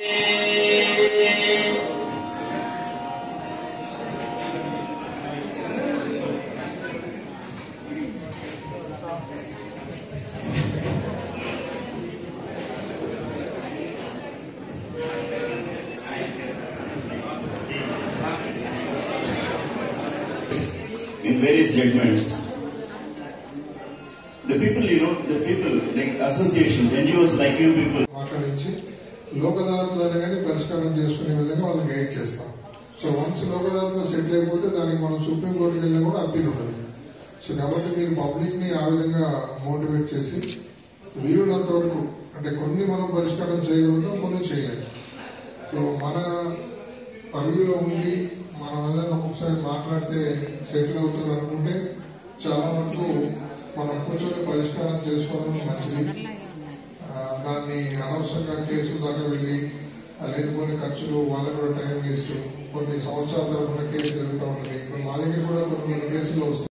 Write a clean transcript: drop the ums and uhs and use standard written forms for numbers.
In various segments, the people, like associations, NGOs like you people. మాట్లాడించి Lok అదాలత్లోనే కానీ పరిష్కారం చేసుకునే విధంగా వాళ్ళని గైడ్ చేస్తాం. సో వన్స్ లోక్ అదాలత్లో సెటిల్ అయిపోతే దానికి మనం సుప్రీంకోర్టుకి వెళ్ళినా కూడా అప్పీల్ ఉంటుంది. సో కాబట్టి మీరు పబ్లిక్ ని ఆ విధంగా మోటివేట్ చేసి వీలున్నంత వరకు అంటే కొన్ని మనం పరిష్కారం చేయగలుగుతాం, కొన్ని చేయలేము. సో మన పరిధిలో ఉంది, మనం ఏదైనా ఒకసారి మాట్లాడితే సెటిల్ అవుతారు అనుకుంటే చాలా వరకు మనం కూర్చొని పరిష్కారం చేసుకోవడం మంచిది. దాన్ని అనవసరంగా కేసుల దాకా వెళ్ళి లేనిపోయిన ఖర్చులు, వాళ్ళకు కూడా టైం వేస్ట్, కొన్ని సంవత్సరాల తరపున కేసు జరుగుతూ ఉంటుంది. ఇప్పుడు మా దగ్గర కూడా కొన్ని కేసులు వస్తాయి.